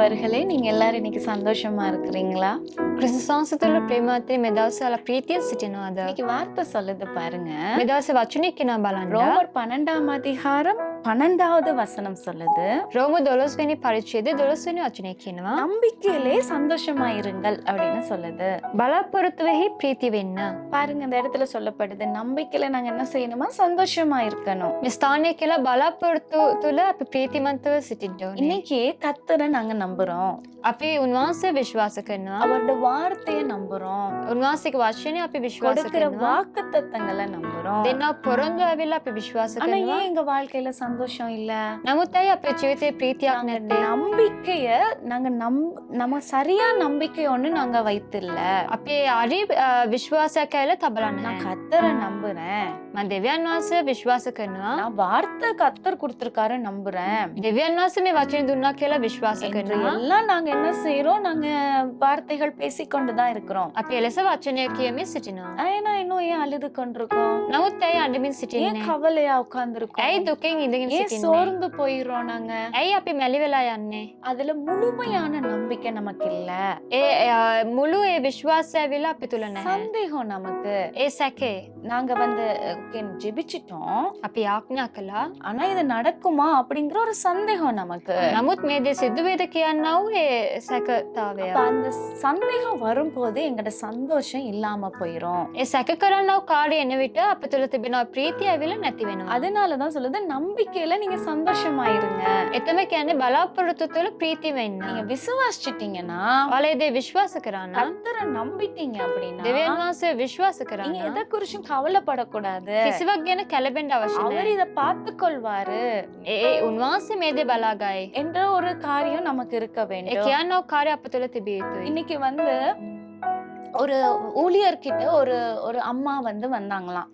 பிரியமானவர்களே, நீங்க எல்லாரும் இன்னைக்கு சந்தோஷமா இருக்கிறீங்களா? Cristo ප්‍රේමවත්වයේ මේ දවස්වල ප්‍රීතිය සිටිනවාද? இன்னைக்கு வார்த்தை சொல்லுது பாருங்க. මේ දවසේ වචනේ කියනවා බලන්න. ரோமர் 12ஆம் அதிகாரம் 12வது வசனம் சொல்லுது, රෝම 12 වෙනි පරිච්ඡේදයේ 12 වෙනි වචනේ කියනවා. நம்பிக்கையிலே சந்தோஷமா இருங்கள் அப்படின்னு சொல்லுது. බලාපොරොත්තුෙහි ප්‍රීති වෙන්න. பாருங்க, இந்த இடத்துல சொல்லப்படுது நம்பிக்கையில நாங்க என்ன செய்யணுமா? சந்தோஷமா இருக்கணும். මේ ස්ථානයේ කියලා බලාපොරොත්තු තුල අපි ප්‍රීතිමත්ව සිටින්න ඕනේ. இன்னைக்கு கர்த்தரை நாங்க நம்புறோம். අපි උන්වහන්සේ විශ්වාස කරනවා. அவருடைய வார்த்தையை நம்புறோம். උන්වහන්සේගේ වචනේ අපි විශ්වාස கொடுக்கிற කරනවා. வாக்குத்தத்தங்களை நம்புறோம். දෙන්නා පොරොන්දු ඇවිල්ලා අපි විශ්වාස ஆனா කරනවා. ஏன் எங்க வாழ்க்கையில சந்தோஷம் இல்ல? නමුත් ඇයි අපේ ජීවිතේ ප්‍රීතියක් நாங்க නැත්තේ? நம்பிக்கைய நாங்க நம்ம சரியா நம்பிக்கை ஒண்ணு நாங்க வைத்தில்ல. අපේ හරි විශ්වාසයක් ඇවිල්ලා තබලා நான் නැහැ. கர்த்தரை நம்புறேன். මම දෙවියන් වහන්සේ විශ්වාස කරනවා. நான் வார்த்தை கர்த்தர் கொடுத்திருக்காரு நம்புறேன். දෙවියන් වහන්සේ මේ වචනේ දුන්නා කියලා විශ්වාස என்று කරනවා. எல்லாம் நாங்க என்ன செய்யறோம்? நாங்க வார்த்தைகள் பேசிக்கொண்டுதான் இருக்கிறோம். අපි එලෙස වචනය කියමින් සිටිනවා. ஏன்னா இன்னும் ஏன் அழுது கொண்டிருக்கோம்? නමුත් ඇයි අඬමින් ஏன் සිටින්නේ? கவலையா உட்கார்ந்துருக்கோம்? ඇයි දුකෙන් ඉඳගෙන ஏன் සිටින්නේ? சோர்ந்து போயிடுறோம் நாங்க? ඇයි අපි මැලි වෙලා යන්නේ? அதுல முழுமையான நம்பிக்கை நமக்கு இல்ல. මුළු ඒ විශ්වාසය ඇවිල්ලා අපි තුල නැහැ. சந்தேகம் நமக்கு. ඒ සැකේ நாங்க ஜெபிச்சிட்டோம், අපි ආඥා කළා. ஆனா இது நடக்குமா அப்படிங்கிற ஒரு சந்தேகம் நமக்கு. නමුත් මේ දේ සිද්ධ වේද කියනවා ඒ සැකතාවය. அப்ப அந்த சந்தேகம் வரும்போது எங்கட சந்தோஷம் இல்லாம போயிரும். ඒ සැක කරනව කාර්ය එන විට අප තුල තිබෙන ප්‍රීතිය ඇවිල්ලා නැති වෙනවා. அதனாலதான் சொல்லுது நம்பிக்கையில நீங்க சந்தோஷமா இருங்க. එතම කියන්නේ බලාපොරොත්තු තුල ප්‍රීති වෙන්න. நீங்க விசுவாசிச்சிட்டீங்கன்னா, ඔයාලා ඒ දේ විශ්වාස කරා නම් கர்த்தரை நம்பிட்டீங்க அப்படின்னா, දෙවියන් වහන්සේ විශ්වාස කරා நீங்க නම් எதை குறிச்சும் கவலைப்படக்கூடாது. කිසිවක් ගැන කැළඹෙන්න අවශ්‍ය அவர் නැහැ. இத பார்த்து கொள்வாரு උන්වහන්සේ මේ දේ බලාගයි. என்ற ஒரு காரியம் நமக்கு இருக்க ඒ வேண்டும். කියනවා කාර්ය අප තුළ තිබිය යුතුයි. இன்னைக்கு ஒரு ஊழியர்கிட்ட ஒரு அம்மா வந்தாங்களாம்.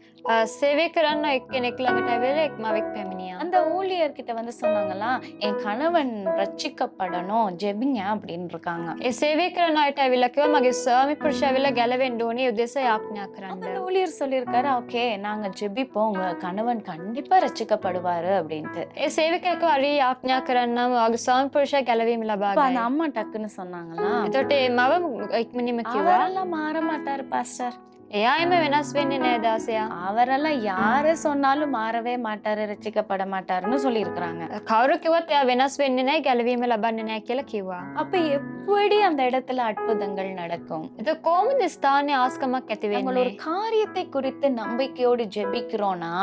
සේවය කරන්න එක්කෙනෙක් ළඟට ඇවිල්ලා එක්මාවෙක් පැමිණියා. அந்த ஊழியர்கிட்ட சொன்னாங்களாம், என் கணவன் ரட்சிக்கப்படணும், ஜெபிங்க அப்படின்னு இருக்காங்க. ඒ සේවය කරන අයට ඇවිල්ලා කිව්වා මගේ ස්වාමි පුරුෂයා ඇවිල්ලා ගැලවෙන්න ඕනේ ඒ උදෙසා යාඥා කරන්න. அந்த ஊழியர் சொல்லியிருக்காரு, ஓகே நாங்க ஜெபிப்போம், உங்க கணவன் கண்டிப்பா ரட்சிக்கப்படுவாரு அப்படின்ட்டு. ඒ සේවකයෙක් හරි යාඥා කරන්නම් ඔයාගේ ස්වාමි පුරුෂයා ගැලවීම ලබා அப்ப ගන්න. அந்த அம்மா டக்குன்னு சொன்னாங்களாம், එතකොට ඒ මව ඉක්මනින්ම කිව්වා அவரெல்லாம் மாற மாட்டாரு பாஸ்டர். එයා එම වෙනස් වෙන්නේ නෑ දාසයා. அவரெல்லாம் யாரு சொன்னாலும் மாறவே மாட்டாரு, ரட்சிக்கப்பட மாட்டாருன்னு சொல்லியிருக்கிறாங்க. කවුරු කිව්වත් එයා වෙනස් වෙන්නේ නෑ ගැලවීම ලබන්නේ නෑ කියලා කිව්වා. அப்ப எப்படி அந்த இடத்துல அற்புதங்கள் நடக்கும்? එතකොට කොහොමද ස්ථානයේ ආස්කමක් ඇති நம்ம වෙන්නේ? ஒரு காரியத்தை குறித்து நம்பிக்கையோடு ஜெபிக்கிறோம்னா,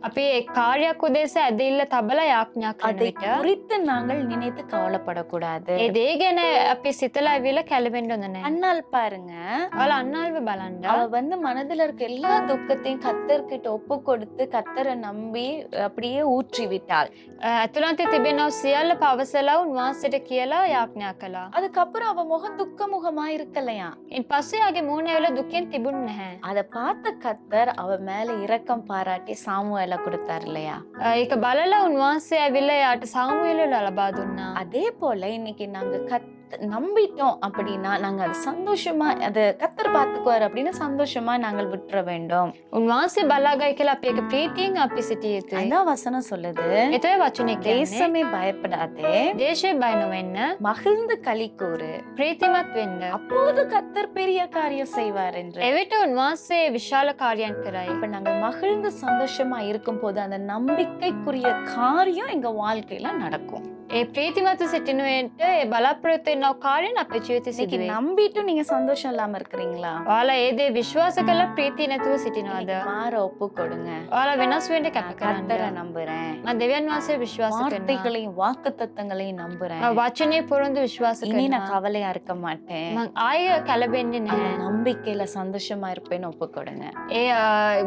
අපි ඒ කාර්යයක් උදෙසා ඇදහිල්ල තබලා යාඥා කරන அதை විට குறித்து நாங்கள் நினைத்து கவலைப்படக்கூடாது. ඒ දේ ගැන අපි සිතලා ඇවිල්ලා කැළඹෙන්න හොඳ නැහැ. அண்ணால் பாருங்க, ඔයාලා අන්නාල්ව බලන්න. அவ மனதுல இருக்க எல்லா துக்கத்தையும் கர்த்தர்கிட்ட ஒப்பு கொடுத்து கர்த்தரை நம்பி அப்படியே ஊற்றி விட்டாள். ඇතුළන්තේ තිබෙනව සියල්ල පවසලා උන්වහන්සේට කියලා යාඥා කළා. அதுக்கப்புறம் அவ முகம் துக்க முகமா இருக்கலையா. ඉන් පස්සේ යාගේ මූණ ඇවිල්ලා දුකෙන් තිබුණ නැහැ. அத பார்த்த கர்த்தர் அவ மேல இரக்கம் பாராட்டி சாமுவேலை கொடுத்தார் இல்லையா. ඒක බලලා උන්වහන්සේ ඇවිල්ලා යාට සාමුවෙල ලබා දුන්නා. அதே போல இன்னைக்கு நாங்க நம்பிட்டோம் அப்படின்னா நாங்க அது சந்தோஷமா, அது கர்த்தர் பார்த்துக்குவார் அப்படின்னு சந்தோஷமா நாங்கள் விட்டுற வேண்டும். උන්වහන්සේ බලාගයි කියලා අපි ඒක ප්‍රීතියෙන් අපි සිටිය යුතුයි. அதான் வசனம் சொல்லுது, ඒතේ වචනේ කියන්නේ தேசமே பயப்படாதே, දේශේ බය නොවෙන්න மகிழ்ந்து களி கூறு, ප්‍රීතිමත් වෙන්න. அப்போது கர்த்தர் பெரிய காரியம் செய்வார் என்று. එවිට උන්වහන්සේ විශාල කාර්යයන් කරයි. இப்ப நாங்க மகிழ்ந்து சந்தோஷமா இருக்கும் போது அந்த நம்பிக்கைக்குரிய காரியம் எங்க வாழ்க்கையில நடக்கும். ඒ ප්‍රීතිමත් සිටිනුවට ඒ බලාපොරොත්තු වෙන කාර්යන අපේ ජීවිතේ සිදු இன்னைக்கு වේ. நம்பிட்டும் நீங்க சந்தோஷம் இல்லாம இருக்கிறீங்களா? ඔයාලා ඒ දේ විශ්වාස කරලා ප්‍රීතිය නැතුව සිටිනවද? இன்னைக்கு மாற ஒப்பு கொடுங்க. ඔයාලා වෙනස් වෙන්න කැප கர்த்தரை කරන්න. நம்புறேன், මම දෙවියන් වහන්සේ විශ්වාස කරනවා. வார்த்தைகளையும் வாக்குத்தத்தங்களையும் நம்புறேன். මම වචනේ පොරොන්දු විශ්වාස இனி நான் කරනවා. கவலையா இருக்க மாட்டேன். මම ආයෙ කලබෙන්නේ அந்த නැහැ. நம்பிக்கையில சந்தோஷமா இருப்பேன்னு ஒப்பு கொடுங்க. ඒ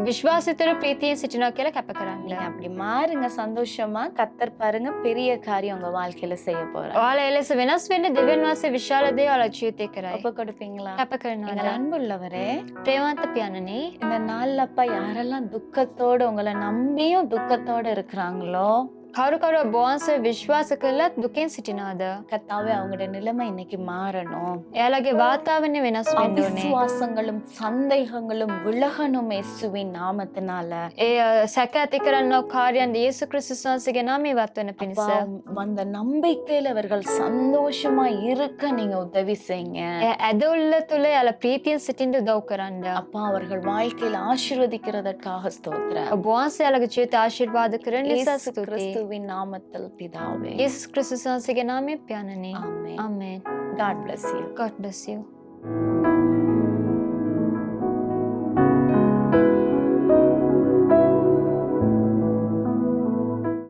විශ්වාසතර ප්‍රීතියෙන් සිටිනවා කියලා කැප කරන්න. நீங்க அப்படி மாறுங்க சந்தோஷமா. கர்த்தர் பாருங்க பெரிய காரியம் உங்க வாழ்க்கையில செய்ய போறார். ඔයාලා ඒ ලෙස වෙනස් වෙන්න දෙවියන් වහන්සේ විශාල දේ ඔයාලා ජීවිතේ කරයි. ஒப்பு கொடுப்பீங்களா? කැප எங்கள் කරනවා. அன்புள்ளவரே, ප්‍රේමවන්ත පියාණනි, இந்த நாள்ல அப்பா யாரெல்லாம் துக்கத்தோட உங்களை நம்பியும் துக்கத்தோட இருக்கிறாங்களோ, කවුරු ඔබ වහන්සේ විශ්වාස කළත් දුකෙන් සිටිනවද? கர்த்தாவே அவங்களோட நிலைமை இன்னைக்கு மாறணும். එයාලගේ වාතාවරණය වෙනස් වෙන්න ඕනේ. அவிசுவாசங்களும் சந்தேகங்களும் விலகணும் இயேசுவின் நாமத்தினால. ඒ සැක ඇති කරන්නව කාර්යයන් යේසු ක්‍රිස්තුස් වහන්සේගේ නාමයෙන් ඉවත් වෙන පිණිස. அப்பா, அந்த நம்பிக்கையில அவர்கள் சந்தோஷமா இருக்க நீங்க உதவி செய்யுங்க. ඒ ඇදහිල්ල තුළ එයාලා ප්‍රීතියෙන් සිටින්න උදව් කරන්න. அப்பா, அவர்கள் வாழ்க்கையில ஆசீர்வதிக்கிறதற்காக ஸ்தோத்திரம். ඔබ වහන්සේ එයාලගේ ජීවිත ආශිර්වාද කරන නිසා இயேசு ස්තුතියි. கிறிஸ்துவின் நாமத்தில் பிதாவே. යේසුස් ක්‍රිස්තුස් වහන්සේගේ නාමයෙන් පියාණනි. ஆமென். ආමේන්. God bless you. God bless you.